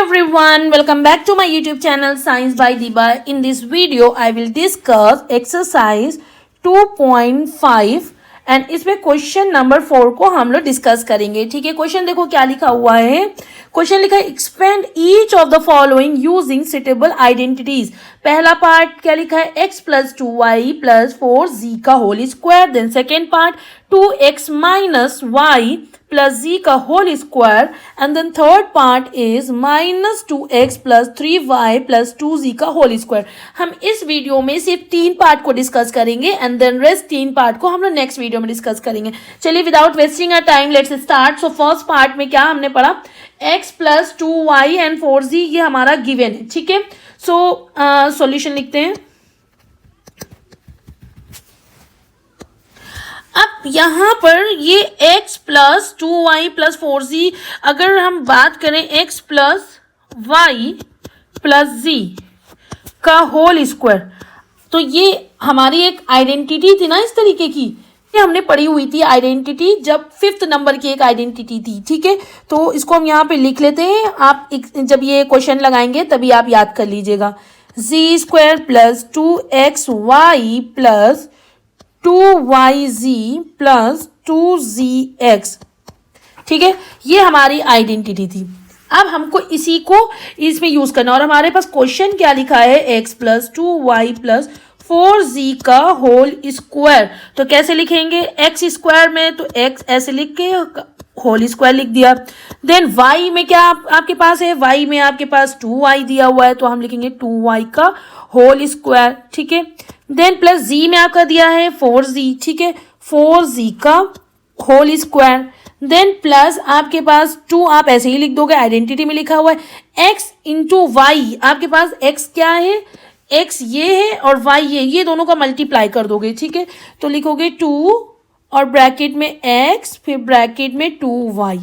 everyone, welcome back to my YouTube channel Science by Diba. In this video, I will discuss exercise 2.5 and इसमें question number 4 को हम लोग discuss करेंगे. ठीक है, क्वेश्चन देखो क्या लिखा हुआ है. क्वेश्चन लिखा है expand each of the following using suitable identities. पहला पार्ट क्या लिखा है x plus 2y plus 4z का whole square. Then second part 2x minus y plus z का whole square. And then third part is minus 2x plus 3y plus 2z का whole square. हम इस video में सिर्फ 3 part को discuss करेंगे and then rest 3 part को हम लोग नेक्स्ट वीडियो में डिस्कस करेंगे. चलिए without wasting a time let's start. So first part में क्या हमने पढ़ा, x plus 2y and 4z ये हमारा गिवन है. ठीक है, सो सॉल्यूशन लिखते हैं. अब यहाँ पर ये x plus 2y plus 4z, अगर हम बात करें x plus y plus z का होल स्क्वायर, तो ये हमारी एक आइडेंटिटी थी ना इस तरीके की. ये हमने पढ़ी हुई थी आइडेंटिटी, जब 5th नंबर की एक आइडेंटिटी थी. ठीक है, तो इसको हम यहाँ पे लिख लेते हैं. आप जब ये क्वेश्चन लगाएंगे तभी आप याद कर लीजिएगा. z square plus 2xy plus 2yz plus 2zx. ठीक है, ये हमारी आइडेंटिटी थी. अब हमको इसी को इसमें यूज करना, और हमारे पास क्वेश्चन क्या लिखा है, x plus 2y plus 4z का होल स्क्वायर. तो कैसे लिखेंगे, x स्क्वायर में तो x ऐसे लिख के होल स्क्वायर लिख दिया. देन y में क्या आपके पास है, y में आपके पास 2y दिया हुआ है, तो हम लिखेंगे 2y का होल स्क्वायर. ठीक है, देन प्लस z में आपका दिया है 4z. ठीक है, 4z का होल स्क्वायर. देन प्लस आपके पास 2 आप ऐसे ही लिख दोगे, आइडेंटिटी में लिखा हुआ है x इंटू वाई. आपके पास x क्या है, x ये है और y ये दोनों का मल्टीप्लाई कर दोगे. ठीक है, तो लिखोगे 2 और ब्रैकेट में x फिर ब्रैकेट में 2y.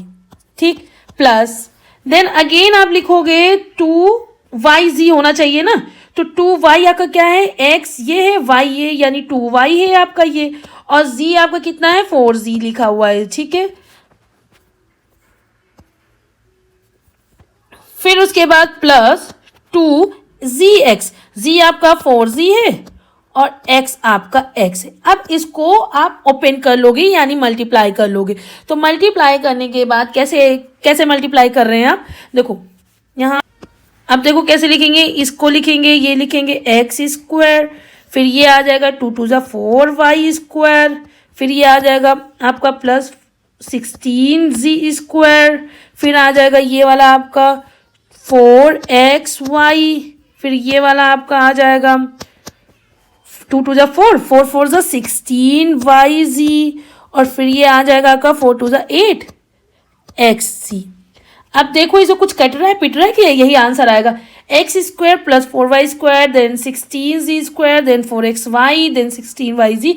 ठीक, प्लस देन अगेन आप लिखोगे 2yz होना चाहिए ना, तो 2y आपका क्या है, x ये है y ये, यानी 2y है आपका ये, और z आपका कितना है 4z लिखा हुआ है. ठीक है, फिर उसके बाद प्लस 2zx. z आपका 4z है और x आपका x है. अब इसको आप ओपन कर लोगे यानी मल्टीप्लाई कर लोगे. तो मल्टीप्लाई करने के बाद कैसे मल्टीप्लाई कर रहे हैं आप, देखो यहाँ. अब देखो कैसे लिखेंगे, इसको लिखेंगे, ये लिखेंगे x स्क्वायर, फिर ये आ जाएगा 2 टू ज़ा 4y स्क्वायर, फिर ये आ जाएगा आपका प्लस 16z स्क्वायर, फिर आ जाएगा ये वाला आपका 4xy, फिर ये वाला आपका आ जाएगा 2 टू ज़ा 4, 4 4 ज़ा 16yz, और फिर ये आ जाएगा आपका 4 टू ज़ा 8xc. अब देखो इसे कुछ कट रहा है पिट रहा है कि यही आंसर आएगा, x square plus 4y square then 16z square then 4xy then 16yz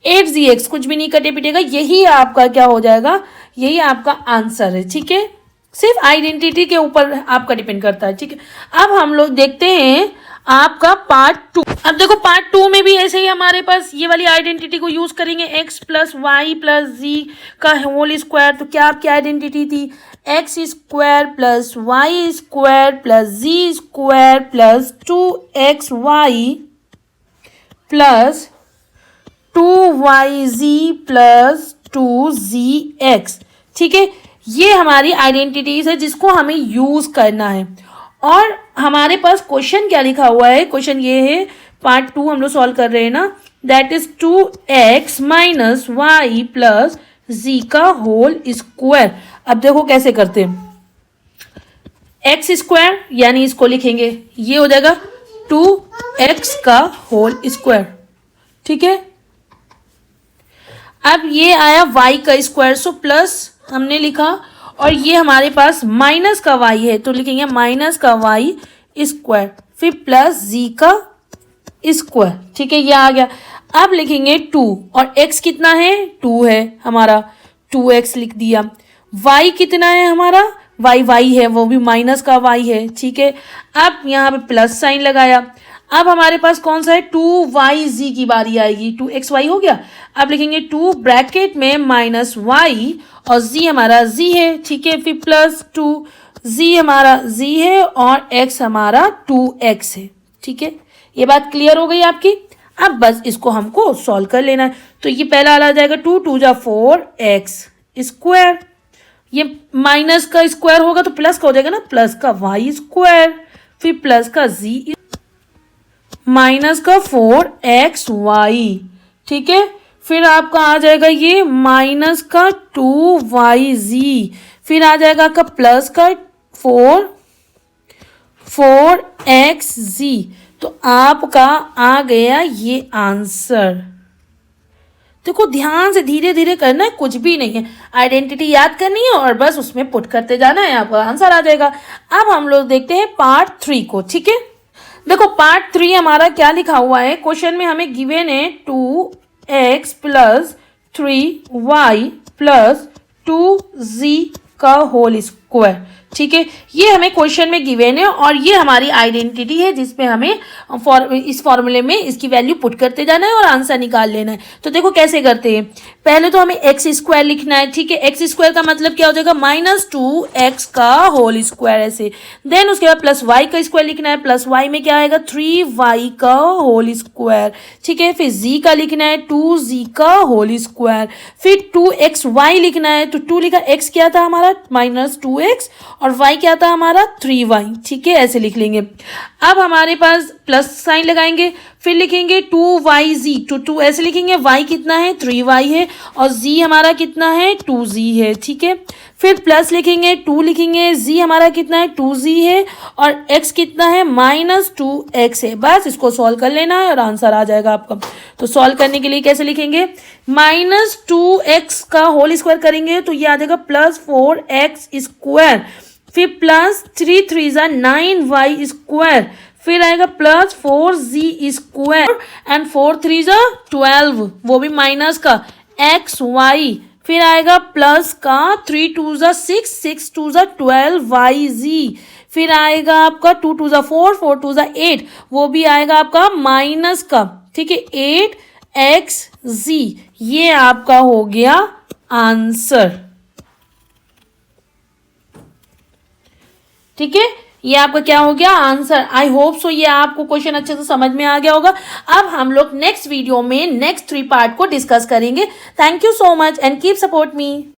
8zx. कुछ भी नहीं कटे पिटेगा, यही आपका क्या हो जाएगा, यही आपका आंसर है. ठीक है, सिर्फ आइडेंटिटी के ऊपर आपका डिपेंड करता है. ठीक है, अब हम लोग देखते हैं आपका पार्ट 2. अब देखो पार्ट 2 में भी ऐसे ही हमारे पास ये वाली आइडेंटिटी को यूज करेंगे, x plus y plus z का होल स्क्वायर. तो क्या आपकी आइडेंटिटी थी, x square plus y square plus z square plus 2xy plus 2yz plus 2zx. ठीक है, ये हमारी आइडेंटिटीज है जिसको हमें यूज करना है. और हमारे पास क्वेश्चन क्या लिखा हुआ है, क्वेश्चन ये है पार्ट 2 हम लोग सॉल्व कर रहे हैं ना, that is 2x minus y plus z का होल स्क्वायर. अब देखो कैसे करते हैं, x स्क्वायर यानी इसको लिखेंगे, ये हो जाएगा 2x का होल स्क्वायर. ठीक है, अब ये आया y का स्क्वायर, सो प्लस हमने लिखा, और ये हमारे पास माइनस का y है तो लिखेंगे माइनस का y स्क्वायर, फिर प्लस z का स्क्वायर. ठीक है, ये आ गया. अब लिखेंगे 2, और x कितना है, 2 है हमारा, 2x लिख दिया. y कितना है हमारा, y है, वो भी माइनस का y है. ठीक है, अब यहाँ पे प्लस साइन लगाया. अब हमारे पास कौन सा है, 2yz की बारी आएगी, 2xy हो गया. अब लिखेंगे 2 ब्रैकेट में माइनस y और z हमारा z है. ठीक है, फिर प्लस 2 z हमारा z है और x हमारा 2x है। ठीक है, ये बात क्लियर हो गई आपकी। अब बस इसको हमको सॉल्व कर लेना है। तो ये पहला वाला आ जाएगा 2 2 जा 4x स्क्वायर, ये माइनस का स्क्वायर होगा तो प्लस का हो जाएगा ना, प्लस का y स्क्वायर, फिर प्लस का z माइनस का 4xy। ठीक है, फिर आपका आ जाएगा ये माइनस का 2yz, फिर आ जाएगा आपका प्लस का 4xz। तो आपका आ गया ये आंसर। देखो ध्यान से धीरे धीरे करना है, कुछ भी नहीं है, आइडेंटिटी याद करनी है और बस उसमें पुट करते जाना है, आपका आंसर आ जाएगा। अब हम लोग देखते हैं पार्ट 3 को। ठीक है, देखो पार्ट 3 हमारा क्या लिखा हुआ है, क्वेश्चन में हमें गिवन है 2x plus 3y plus 2z का होल स्क्वायर। ठीक है, ये हमें क्वेश्चन में गिवन है और ये हमारी आइडेंटिटी है जिसमें हमें इस फॉर्मूले में इसकी वैल्यू पुट करते जाना है और आंसर निकाल लेना है। तो देखो कैसे करते हैं, पहले तो हमें एक्स स्क्वायर लिखना है। ठीक है, एक्स स्क्वायर का मतलब क्या हो जाएगा, -2x का होल स्क्वायर ऐसे। देन उसके बाद प्लस वाई का स्क्वायर लिखना है, प्लस वाई में क्या आएगा 3y का होल स्क्वायर। ठीक है, फिर z का लिखना है 2z का होल स्क्वायर, फिर 2xy लिखना है। तो 2 लिखा, x क्या था हमारा -2x और y क्या था हमारा 3y। ठीक है, ऐसे लिख लेंगे। अब हमारे पास प्लस साइन लगाएंगे, फिर लिखेंगे 2yz, तो 2 ऐसे लिखेंगे, y कितना है 3y है और z हमारा कितना है 2z है। ठीक है, फिर प्लस लिखेंगे 2 लिखेंगे, z हमारा कितना है 2z है और x कितना है -2x है। बस इसको सॉल्व कर लेना है और आंसर आ जाएगा आपका। तो सॉल्व करने के लिए कैसे लिखेंगे, -2x का होल स्क्वायर करेंगे तो ये आ जाएगा +4x स्क्वायर, फिर प्लस 3 3 जा 9y स्क्वायर, फिर आएगा प्लस 4z स्क्वायर एंड 4 3 जा 12, वो भी माइनस का xy, फिर आएगा प्लस का 3 2 जा 6 6 2 जा 12yz, फिर आएगा आपका 2 2 जा 4 4 2 जा 8, वो भी आएगा आपका माइनस का। ठीक है, 8xz, ये आपका हो गया आंसर। ठीक है, ये आपका क्या हो गया आंसर। आई होप सो ये आपको क्वेश्चन अच्छे से समझ में आ गया होगा। अब हम लोग नेक्स्ट वीडियो में नेक्स्ट 3 पार्ट को डिस्कस करेंगे। Thank you so much and keep support me.